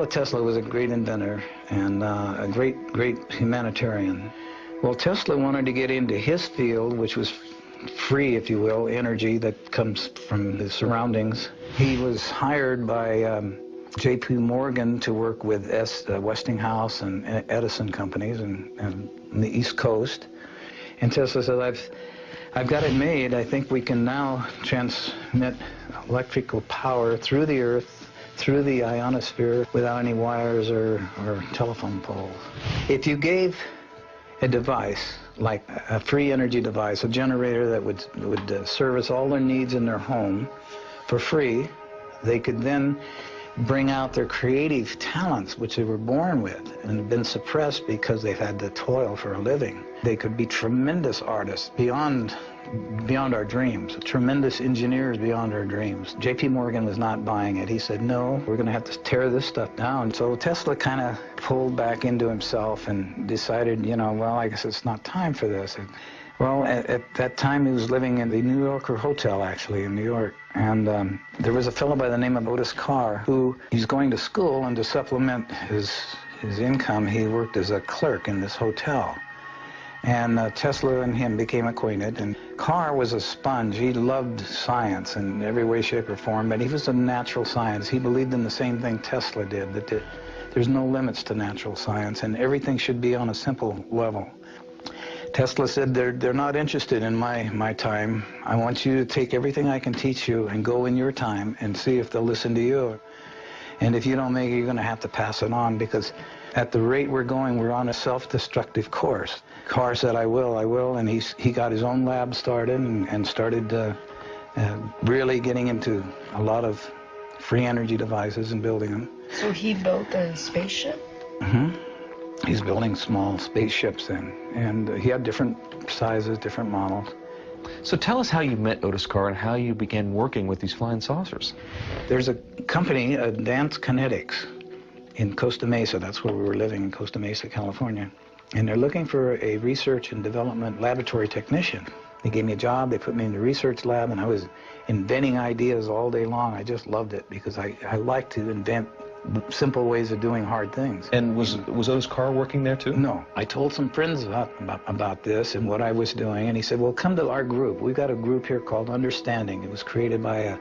Nikola Tesla was a great inventor and a great humanitarian. Well, Tesla wanted to get into his field, which was free, if you will, energy that comes from the surroundings. He was hired by J.P. Morgan to work with Westinghouse and Edison companies and the East Coast. And Tesla said, I've got it made. I think we can now transmit electrical power through the Earth, through the ionosphere, without any wires or telephone poles. If you gave a device, like a free energy device, a generator that would service all their needs in their home for free, they could then bring out their creative talents, which they were born with and have been suppressed because they've had to toil for a living. They could be tremendous artists beyond our dreams, tremendous engineers beyond our dreams. J.P. Morgan was not buying it. He said, no, we're going to have to tear this stuff down. So Tesla kind of pulled back into himself and decided, well, I guess it's not time for this. Well, at that time, he was living in the New Yorker Hotel, actually, in New York. And there was a fellow by the name of Otis Carr who he's going to school, and to supplement his income, he worked as a clerk in this hotel. And Tesla and him became acquainted, and Carr was a sponge. He loved science in every way, shape, or form, but he was a natural science. He believed in the same thing Tesla did, that there's no limits to natural science, and everything should be on a simple level. Tesla said, they're not interested in my time. I want you to take everything I can teach you and go in your time and see if they'll listen to you. And if you don't make it, you're going to have to pass it on, because at the rate we're going, we're on a self-destructive course. Carr said, I will, and he got his own lab started and started really getting into a lot of free energy devices and building them. So he built a spaceship? Mm-hmm. He's building small spaceships then, and he had different sizes, different models. So tell us how you met Otis Carr and how you began working with these flying saucers. There's a company, Advanced Kinetics, in Costa Mesa. That's where we were living, in Costa Mesa, California. And they're looking for a research and development laboratory technician. They gave me a job, they put me in the research lab, and I was inventing ideas all day long. I just loved it because I like to invent simple ways of doing hard things. And was Otis Carr working there too? No. I told some friends about this and what I was doing, and he said, well, come to our group. We've got a group here called Understanding. It was created by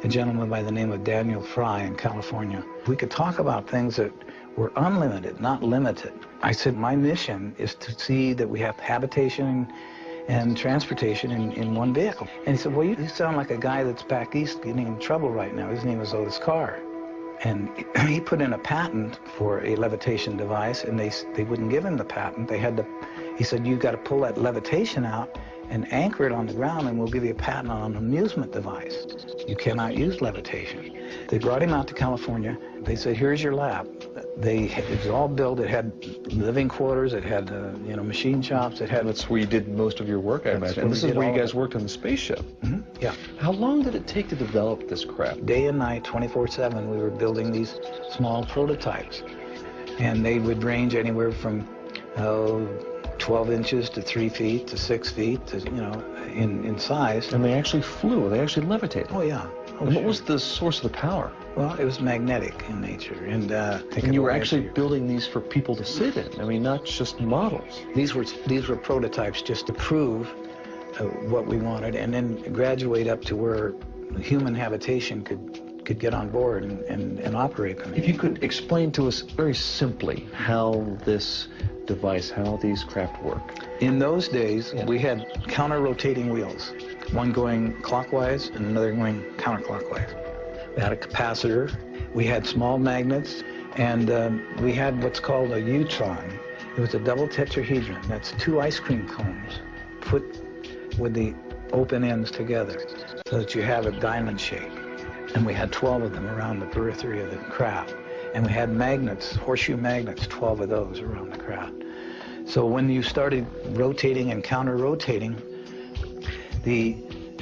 a gentleman by the name of Daniel Fry in California. We could talk about things that were unlimited, not limited. I said, my mission is to see that we have habitation and transportation in one vehicle. And he said, well, you sound like a guy that's back east getting in trouble right now. His name is Otis Carr. And he put in a patent for a levitation device, and they wouldn't give him the patent. He said, you got to pull that levitation out and anchor it on the ground, and we'll give you a patent on an amusement device. You cannot use levitation. They brought him out to California. They said, here's your lab. It was all built. It had living quarters. It had machine shops. It had. That's where you did most of your work, I imagine. And this is where you guys worked on the spaceship. Mm-hmm. Yeah. How long did it take to develop this craft? Day and night, 24/7, we were building these small prototypes, and they would range anywhere from 12 inches to 3 feet to 6 feet, to, in size. And they actually flew. They actually levitated. Oh yeah. And what was the source of the power? Well, it was magnetic in nature, and you were actually building these for people to sit in. I mean, not just models. These were prototypes just to prove what we wanted, and then graduate up to where human habitation could get on board and operate them. If you could explain to us very simply how this device, how these craft work. In those days, we had counter-rotating wheels, one going clockwise and another going counterclockwise. We had a capacitor, we had small magnets, and we had what's called a U-tron. It was a double tetrahedron. That's 2 ice cream cones put with the open ends together so that you have a diamond shape. And we had 12 of them around the periphery of the craft. And we had magnets, horseshoe magnets, 12 of those around the craft. So when you started rotating and counter-rotating,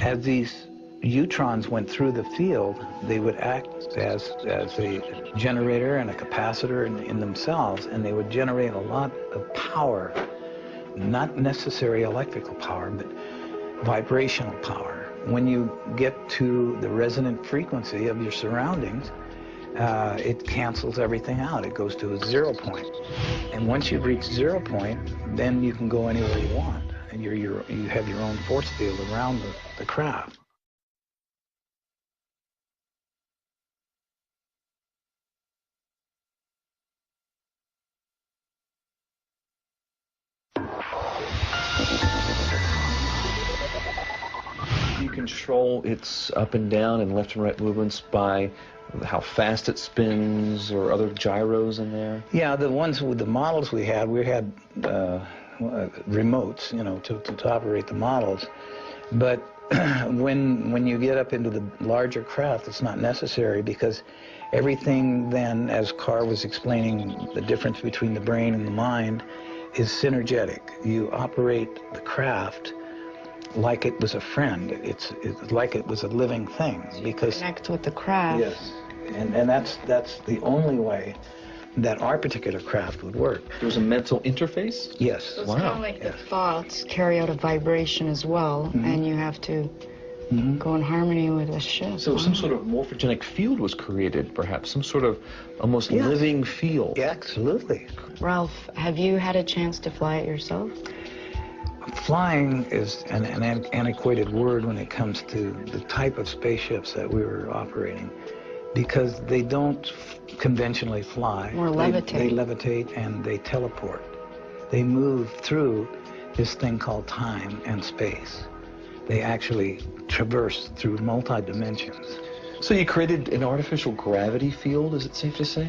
as these neutrons went through the field, they would act as a generator and a capacitor in themselves, and they would generate a lot of power, not necessarily electrical power, but vibrational power. When you get to the resonant frequency of your surroundings, it cancels everything out. It goes to a 0 point. And once you've reached 0 point, then you can go anywhere you want. And you have your own force field around the craft. You control its up and down and left and right movements by how fast it spins or other gyros in there? Yeah, the ones with the models we had remotes, you know, to operate the models. But when you get up into the larger craft, it's not necessary, because everything then, as Carr was explaining the difference between the brain and the mind, is synergetic. You operate the craft like it was a friend. It's like it was a living thing, because Connect with the craft. yes, and that's the only way that our particular craft would work. There's a mental interface? Yes. So it's Wow. kind of like Yes. the thoughts carry out a vibration as well, and you have to go in harmony with the ship. So some sort of morphogenic field was created, perhaps, some sort of almost Yeah. living field. Yeah, absolutely. Ralph, have you had a chance to fly it yourself? Flying is an antiquated word when it comes to the type of spaceships that we were operating, because they don't conventionally fly. Or levitate. They levitate and they teleport. They move through this thing called time and space. They actually traverse through multi-dimensions. So you created an artificial gravity field, is it safe to say?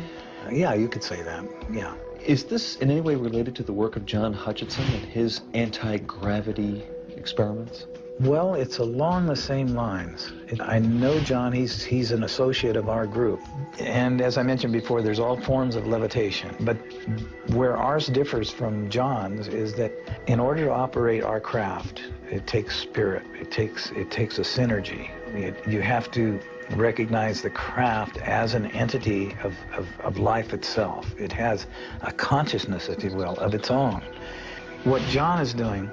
Yeah, you could say that, yeah. Is this in any way related to the work of John Hutchinson and his anti-gravity experiments? Well, it's along the same lines. I know John, he's an associate of our group. And as I mentioned before, there's all forms of levitation. But where ours differs from John's is that in order to operate our craft, it takes spirit. It takes a synergy. You have to recognize the craft as an entity of life itself. It has a consciousness, if you will, of its own. What John is doing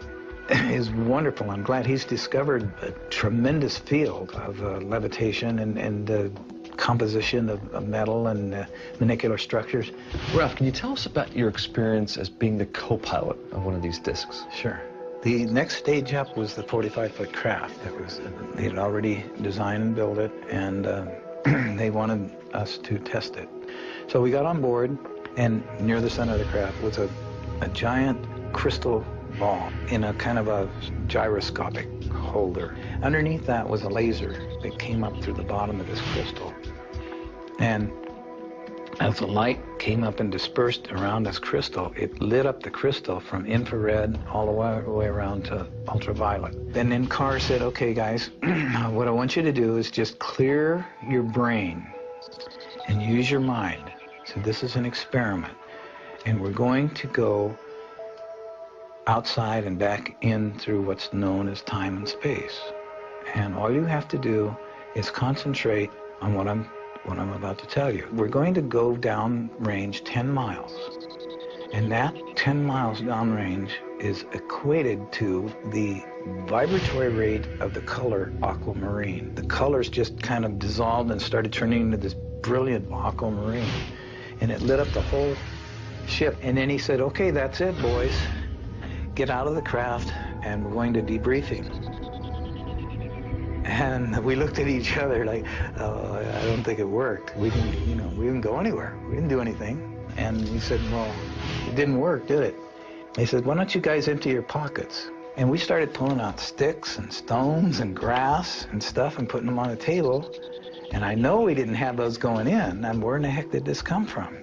is wonderful. I'm glad he's discovered a tremendous field of levitation and the composition of metal and molecular structures. Ralph, can you tell us about your experience as being the co-pilot of one of these discs? Sure. The next stage up was the 45-foot craft. They had already designed and built it, and they wanted us to test it. So we got on board, and near the center of the craft was a giant crystal ball in a kind of a gyroscopic holder. Underneath that was a laser that came up through the bottom of this crystal. And as the light came up and dispersed around this crystal, it lit up the crystal from infrared all the way around to ultraviolet. And then Carr said, okay, guys, what I want you to do is just clear your brain and use your mind. So this is an experiment. And we're going to go outside and back in through what's known as time and space. And all you have to do is concentrate on what I'm about to tell you. We're going to go down range 10 miles. And that 10 miles downrange is equated to the vibratory rate of the color aquamarine. The colors just kind of dissolved and started turning into this brilliant aquamarine. And it lit up the whole ship. And then he said, okay, that's it, boys. Get out of the craft, and we're going to debriefing. And we looked at each other like, oh, I don't think it worked. We didn't go anywhere. We didn't do anything. And we said, well, it didn't work, did it? They said, why don't you guys empty your pockets? And we started pulling out sticks and stones and grass and stuff and putting them on the table. And I know we didn't have those going in. And where in the heck did this come from?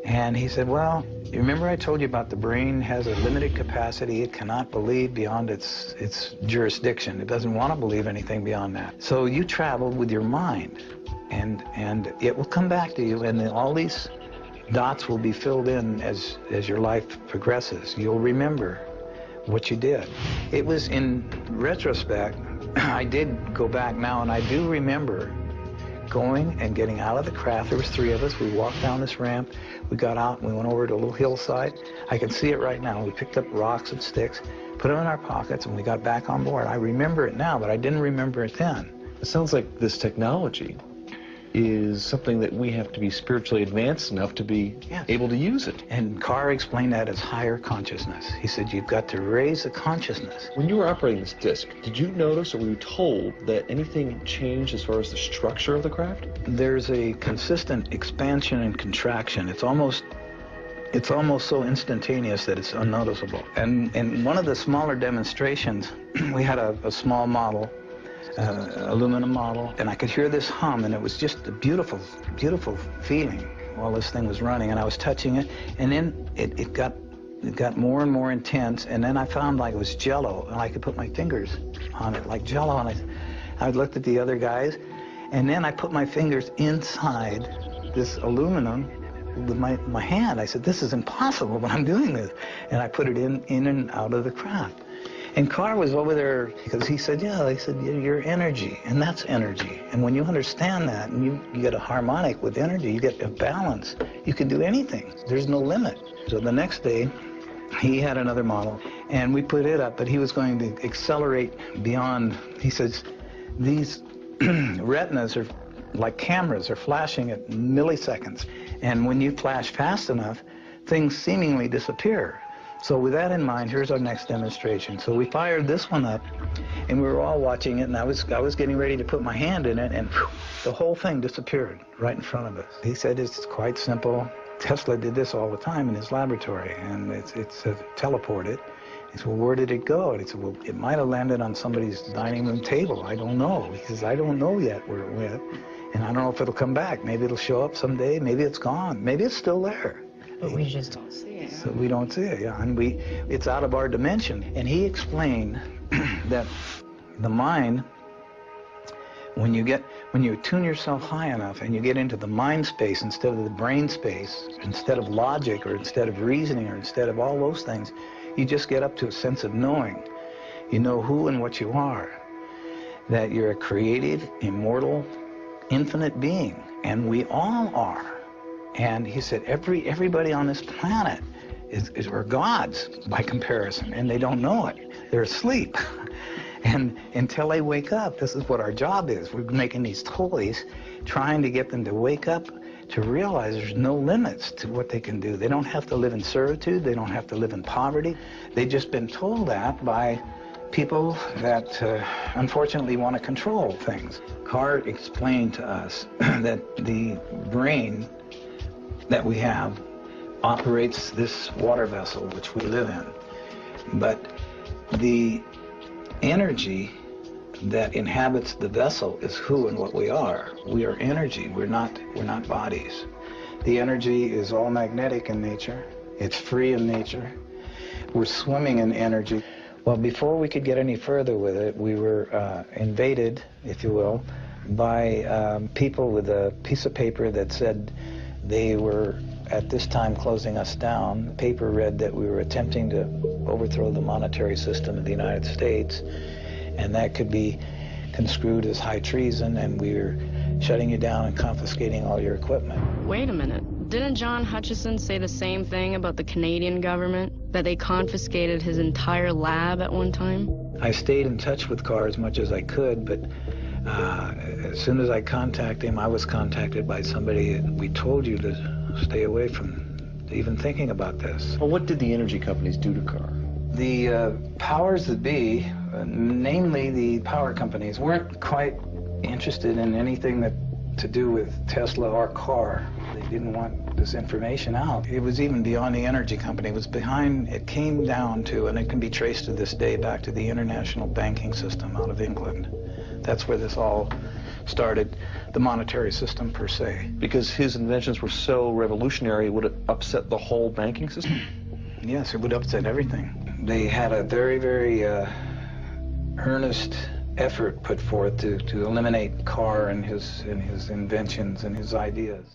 And he said, well, you remember I told you about the brain has a limited capacity. It cannot believe beyond its jurisdiction. It doesn't want to believe anything beyond that. So you traveled with your mind, and it will come back to you, and then all these dots will be filled in as your life progresses. You'll remember what you did. It was in retrospect, I did go back now, and I do remember going and getting out of the craft. There was 3 of us. We walked down this ramp. We got out and we went over to a little hillside. I can see it right now. We picked up rocks and sticks, put them in our pockets, and we got back on board. I remember it now, but I didn't remember it then. It sounds like this technology is something that we have to be spiritually advanced enough to be Yes. able to use it. And Carr explained that as higher consciousness. He said, you've got to raise the consciousness. When you were operating this disc, did you notice or were you told that anything changed as far as the structure of the craft? There's a consistent expansion and contraction. It's almost so instantaneous that it's unnoticeable. And in one of the smaller demonstrations, we had a small model, aluminum model, and I could hear this hum, and it was just a beautiful, beautiful feeling while this thing was running, and I was touching it, and then it got more and more intense, and then I found like it was jello, and I could put my fingers on it like jello, and I looked at the other guys, and then I put my fingers inside this aluminum with my hand. I said, this is impossible, but I'm doing this, and I put it in and out of the craft. And Carr was over there because he said, yeah, they said, you're energy, and that's energy. And when you understand that, and you get a harmonic with energy, you get a balance, you can do anything. There's no limit. So the next day, he had another model, and we put it up, but he was going to accelerate beyond. He says, these retinas are like cameras, are flashing at milliseconds. And when you flash fast enough, things seemingly disappear. So with that in mind, here's our next demonstration. So we fired this one up, and we were all watching it, and I was getting ready to put my hand in it, and whew, the whole thing disappeared right in front of us. He said it's quite simple. Tesla did this all the time in his laboratory, and it's teleported. He said, well, where did it go? And he said, well, it might have landed on somebody's dining room table. I don't know. He says, I don't know yet where it went, and I don't know if it'll come back. Maybe it'll show up someday. Maybe it's gone. Maybe it's still there. But we just don't see it. So we don't see it, yeah, and it's out of our dimension. And he explained that the mind, when you tune yourself high enough and you get into the mind space instead of the brain space, instead of logic or instead of reasoning or instead of all those things, you just get up to a sense of knowing. You know who and what you are, that you're a created, immortal, infinite being, and we all are. And he said, everybody on this planet are gods by comparison, and they don't know it. They're asleep. And until they wake up, this is what our job is. We're making these toys, trying to get them to wake up, to realize there's no limits to what they can do. They don't have to live in servitude. They don't have to live in poverty. They've just been told that by people that unfortunately want to control things. Carr explained to us that the brain that we have operates this water vessel which we live in, but the energy that inhabits the vessel is who and what we are. We are energy. We're not bodies. The energy is all magnetic in nature. It's free in nature. We're swimming in energy. Well, before we could get any further with it, we were invaded, if you will, by people with a piece of paper that said they were at this time closing us down. The paper read that we were attempting to overthrow the monetary system of the United States, and that could be construed as high treason, and we were shutting you down and confiscating all your equipment. Wait a minute. Didn't John Hutchison say the same thing about the Canadian government? That they confiscated his entire lab at one time? I stayed in touch with Carr as much as I could, but as soon as I contacted him, I was contacted by somebody. We told you to stay away from even thinking about this. Well, what did the energy companies do to Carr? The powers that be, namely the power companies, weren't quite interested in anything that to do with Tesla or Carr. They didn't want this information out. It was even beyond the energy company. It came down to, and it can be traced to this day, back to the international banking system out of England. That's where this all started, the monetary system per se. Because his inventions were so revolutionary, would it upset the whole banking system? Yes, it would upset everything. They had a very, very earnest effort put forth to eliminate Carr and his inventions and his ideas.